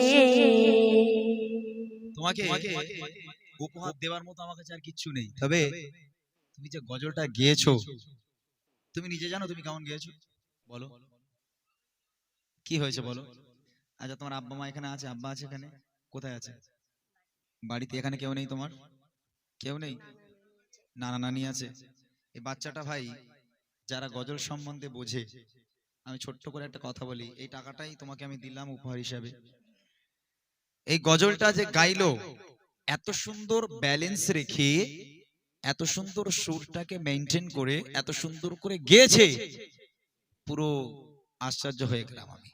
এসে তোমাকে উপহার দেওয়ার মতো আমার কাছে আর কিচ্ছু নেই, তবে তুমি যে গজলটা গেয়েছো তুমি নিজে জানো তুমি কেমন গেয়েছো? বলো কি হয়েছে বলো। আচ্ছা তোমার আব্বা মা এখানে আছে? আব্বা আছে এখানে? কোথায় আছে? বাড়িতে? এখানে কেউ নেই তোমার? কেউ নেই? নানা নানি আছে? এই বাচ্চাটা ভাই যারা গজল সম্বন্ধে বোঝে, আমি ছোট্ট করে একটা কথা বলি, এই টাকাটাই তোমাকে আমি দিলাম উপহার হিসাবে। এই গজলটা যে গাইলো এত সুন্দর ব্যালেন্স রেখে, এত সুন্দর সুরটাকে মেনটেন করে, এত সুন্দর করে গেয়েছে, পুরো আশ্চর্য হয়ে গেলাম আমি।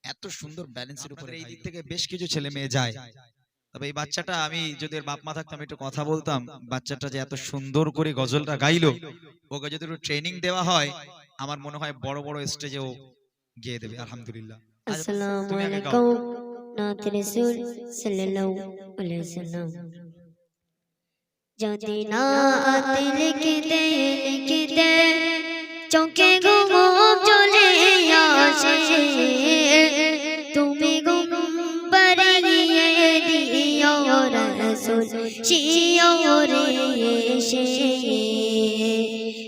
এত সুন্দর ব্যালেন্সের উপরে এই দিক থেকে বেশ কিছু ছেলে মেয়ে যায়, তবে এই বাচ্চাটা, আমি যদি এর বাপ মা থাকতাম একটু কথা বলতাম, বাচ্চাটা যে এত সুন্দর করে গজলটা গাইলো, ওকে যদি একটু ট্রেনিং দেওয়া হয় আমার মনে হয় বড় বড় স্টেজেও গেয়ে দেবে। আলহামদুলিল্লাহ। আসসালামু আলাইকুম নাত রাসূল সাল্লাল্লাহু আলাইহি ওয়াসাল্লাম। যদি নাত লিখতে লিখতে চোখে ঘুম চলে আসে, তুমি ঘুম পাড়িয়ে দিও রাসূল শিওরে এসে,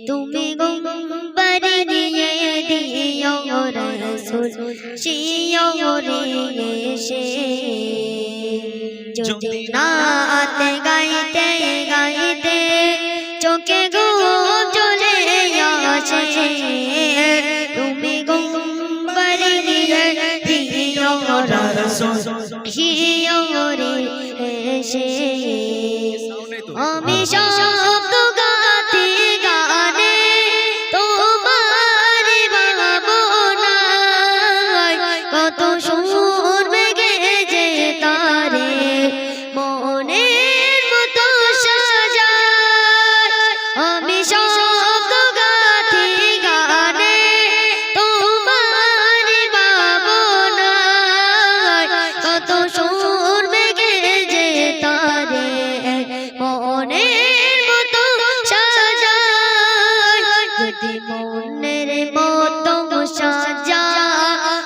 তুমি ঘুম পাড়িয়ে দিও রাসূল শিওরে এসে। যদি নাত গাইতে গাইতে চোখে ঘুম চলে আসে, তুমি ঘুম পাড়িয়ে দিও রাসূল শিওরে এসে। আমি শব্দ গাতে গানে তোমার ভাবনায় কত সুর বেগে যে তারে মনের মতো সাজায়। আমি শব্দ গাতে গানে তোমার ভাবনায় কত সুর বেগে যে তারে মনের মতো সাজায়। যদি মনের মতো সাজায়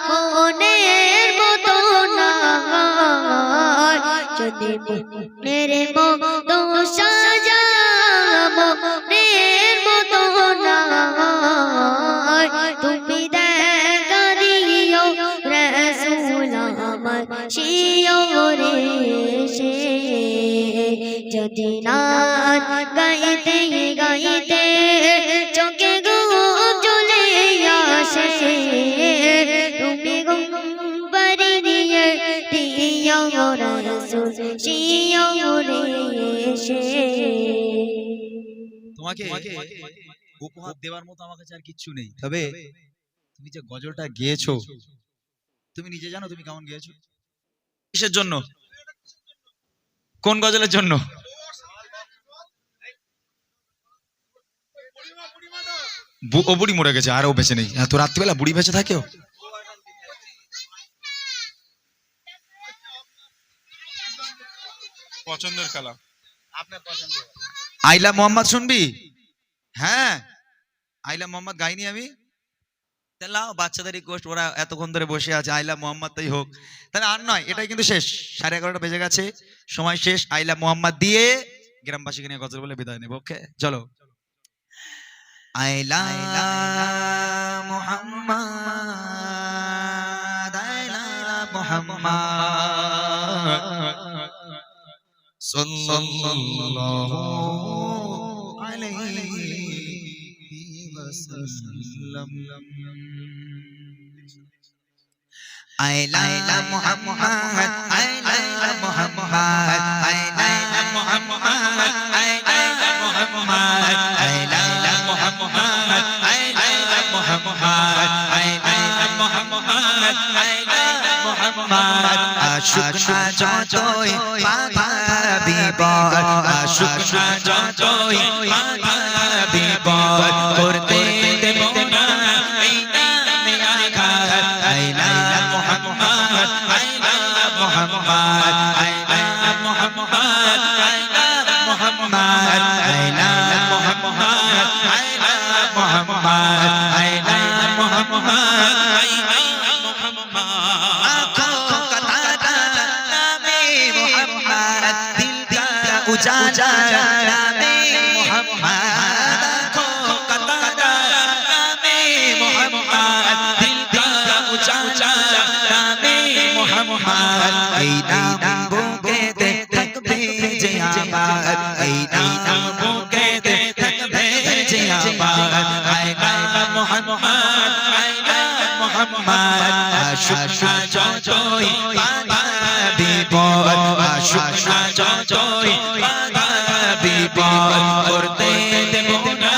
মনের মতো না হয়, যদি মনের মতো সাজায় মনের মতো না হয়, তুমি দেখা দিও রাসূল আমার শিওরে এসে। যদি নাত গাইতে গাইতে চোখে ঘুম চলে আসে, তুমি ঘুম পাড়িয়ে দিও রাসূল শিওরে এসে। তোমাকে উপহার দেওয়ার মতো আমার কাছে আর কিচ্ছু নেই, তবে তুমি যে গজলটা গেয়েছো তুমি নিজে জানো তুমি কেমন গেয়েছো। কিসের জন্য? কোন গজলের জন্য? ও বুড়ি মরে গেছে আর ও বেঁচে নেই? এত রাত্রিবেলা বুড়ি বেঁচে থাকে? পছন্দের কালাম আপনার পছন্দ। আইলা মোহাম্মদ শুনবি? হ্যাঁ আইলা মোহাম্মদ গাইনি আমি, তাহলে বাচ্চাদের রিকোয়েস্ট, ওরা এতক্ষণ ধরে বসে আছে, আইলা মোহাম্মদ তাই হোক। তাহলে আর নয়, এটাই কিন্তু শেষ, 11:30 বেজে গেছে, সময় শেষ। আইলা মোহাম্মদ দিয়ে গ্রামবাসীকে নিয়ে গজল বলে বিদায় নেব। ওকে চলো। আইলা মোহাম্মদ আইলা মোহাম্মদ সাল্লাল্লাহু আলাইহি ওয়াসাল্লাম। আইলা মুহাম্মদ আইলা মুহাম্মদ আইলা মুহাম্মদ আইলা মুহাম্মদ আইলা মুহাম্মদ আইলা মুহাম্মদ আইলা মুহাম্মদ আইলা মুহাম্মদ। আশুক না যতই পাবি বল, আশুক না যতই পাবি বল, করতে দেব না এই নামে আঘাত। আইলা মুহাম্মদ আইলা মুহাম্মদ আইলা মুহাম্মদ আইলা মুহাম্মদ আইলা মুহাম্মদ আইলা মুহাম্মদ আইলা মুহাম্মদ আইলা মুহাম্মদ। আঁখোं का तारा जा नामे मोहम्मद आँखों का तारा नामे मोहम्मद दिल का उजाला नामे मोहम्मद এই নাম বুকেতে থাকবে যে আমার এই নাম বুকেতে থাকবে যে আমার আয়না মোহাম্মদ আয়না মোহাম্মদ আশুকনা যতই বাধা বিপদ আশুকনা যতই বাধা বিপদ করতে দেব না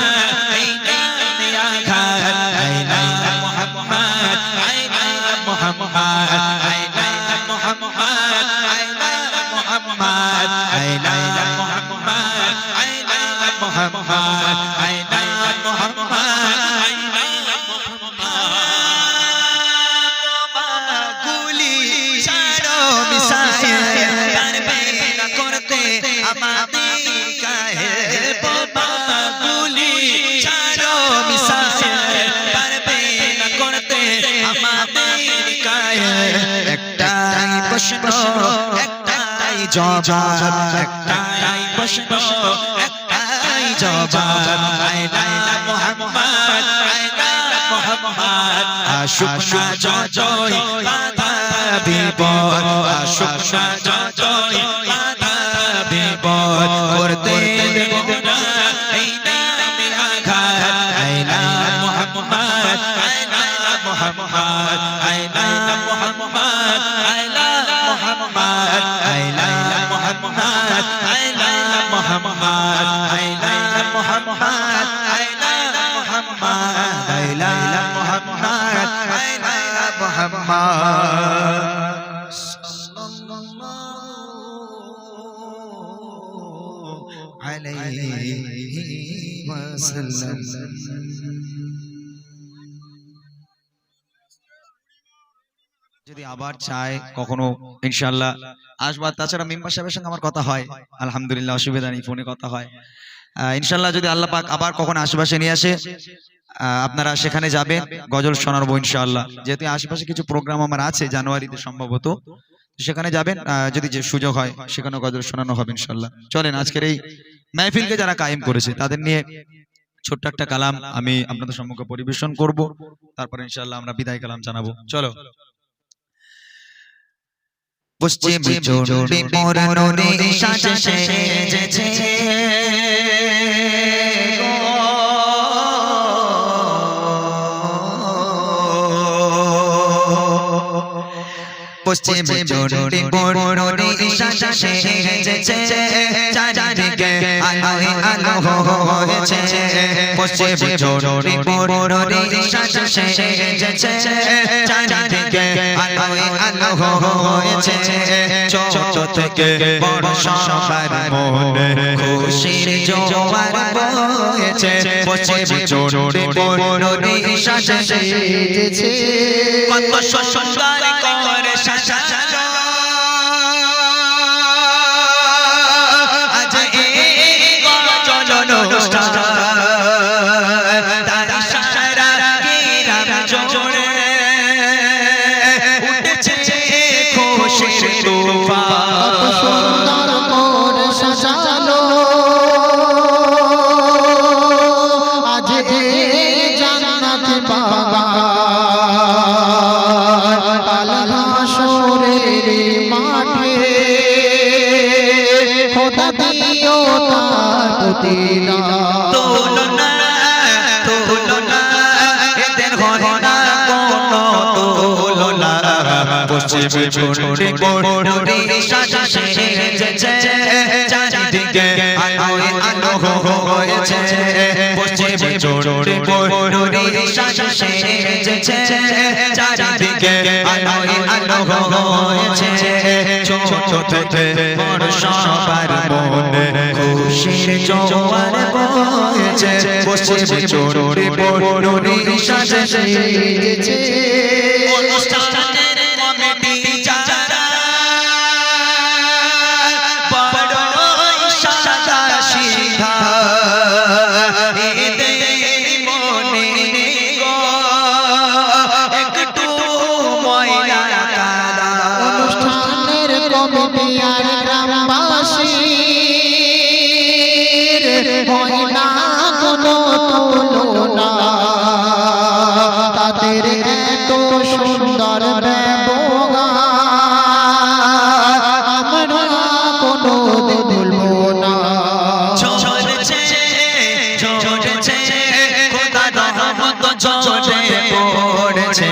এই নামে আঘাত আয়না মোহাম্মদ আয়না মোহাম্মদ আয়না মোহাম্মদ আয়না মোহাম্মদ আয়না মোহাম্মদ আয়না মোহাম্মদ আয়না মোহাম্মদ আয়না মোহাম্মদ গুলি ছাড়ো মিসাইল পারবে না করতে আমাদের কাহে বাবা গুলি ছাড়ো মিসাইল পারবে না করতে আমাদের কাহে একটাই প্রশ্ন একটাই জবাব একটাই প্রশ্ন একটাই জবাব আয়না মোহাম্মদ আয়না মোহাম্মদ আশুকনা যতই বাধা বিপদ আশুকনা যতই বাধা বিপদ করতে দেব না এই নামে আঘাত আয়না মোহাম্মদ আয়না মোহাম্মদ আয়না মোহাম্মদ আয়না মোহাম্মদ আয়না মোহাম্মদ আয়না মোহাম্মদ আয়না মোহাম্মদ আয়না মোহাম্মদ আয়না মোহাম্মদ আয়না মোহাম্মদ সাল্লাল্লাহু আলাইহি ওয়াসাল্লাম যদি আবার চায় কখনো ইনশাআল্লাহ আসবার তাছাড়া মেম্বার সাহেবের সঙ্গে আমার কথা হয় আলহামদুলিল্লাহ অসুবিধা নেই ফোনে কথা হয় ইনশাআল্লাহ যদি আল্লাহ পাক আবার কখনো আশেপাশে নিয়ে আসে আপনারা সেখানে যাবেন গজল শোনাবো ইনশাআল্লাহ যেহেতু আশেপাশে কিছু প্রোগ্রাম আমার আছে জানুয়ারিতে সম্ভবত সেখানে যাবেন যদি যে সুযোগ হয় সেখানে গজল শোনানো হবে ইনশাআল্লাহ চলেন আজকের এই মাহফিলকে যারা কায়েম করেছে তাদের নিয়ে ছোট্ট একটা কালাম আমি আপনাদের সম্মুখে পরিবেশন করব তারপর ইনশাআল্লাহ আমরা বিদায় কালাম জানাবো চলো পশ্চিম জোড়ে পরানো সাজে সেজেছে পশ্চিম জোড়ে পরানো সাজে সেজেছে চারিদিকে আলোয় আলো হয়েছে পশ্চিম জোড়ে পরানো সাজে সেজেছে চারিদিকে আলোয় আলো হয়েছে ছোট থেকে বড় সবার মনে খুশির জোয়ার বয়েছে পশ্চিম জোড়ে পরানো সাজে সেজেছে কত সুন্দর করে সাজানো আজ এই গজল অনুষ্ঠান তারা সারা গ্রাম জুড়ে উঠেছে খুশির তুফান সুন্দর করে সাজানো আজ এই জান্নাত বাগান হাসরের মাঠে খোদা দিও তার প্রতিদান তুলনা তুলনা এদের হয় না কোনো তুলনা পশ্চিম জোড়ে পরানো সাজে সেজেছে চারিদিকে আলোয় আলো হয়েছে পশ্চিম জোড়ে পরানো সাজে সেজেছে চারিদিকে আলোয় আলো হয়েছে ছোট থেকে বড় সবার মনে খুশির জোয়ার বয়েছে পশ্চিম জোড়ে পরানো সাজে সেজেছে অনুষ্ঠানের কমিটি যারা বড়ই সাদা সিধা এদের মনে গো একটু ময়লা কাদা অনুষ্ঠানের কমিটি আর গ্রামবাসী গজরে পড়েছে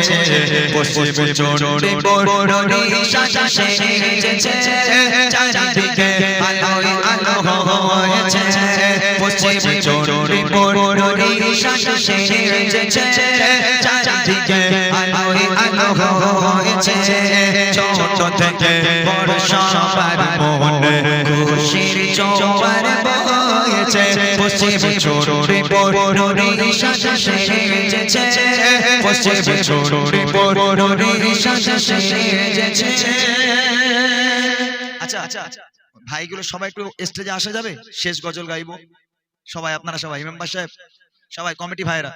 পশ্চিম চন্ডী বড়ি শাসে সেজেছে চারিদিকে আলোয় আলো হয়েছে পশ্চিম চন্ডী বড়ি শাসে সেজেছে চারিদিকে আলোয় আলো হয়েছে ছোট থেকে বড় সবার মনে খুশির জোয়ার বয়েছে পশ্চিম চন্ডী বড়ি শাসে সেজেছে পশ্চিম চন্ডী বড়ি শাসে সেজেছে। আচ্ছা ভাইগুলো সবাই একটু স্টেজে আসা যাবে, শেষ গজল গাইবো। সবাই আপনারা সবাই মেম্বার সাহেব সবাই কমিটি ভাইরা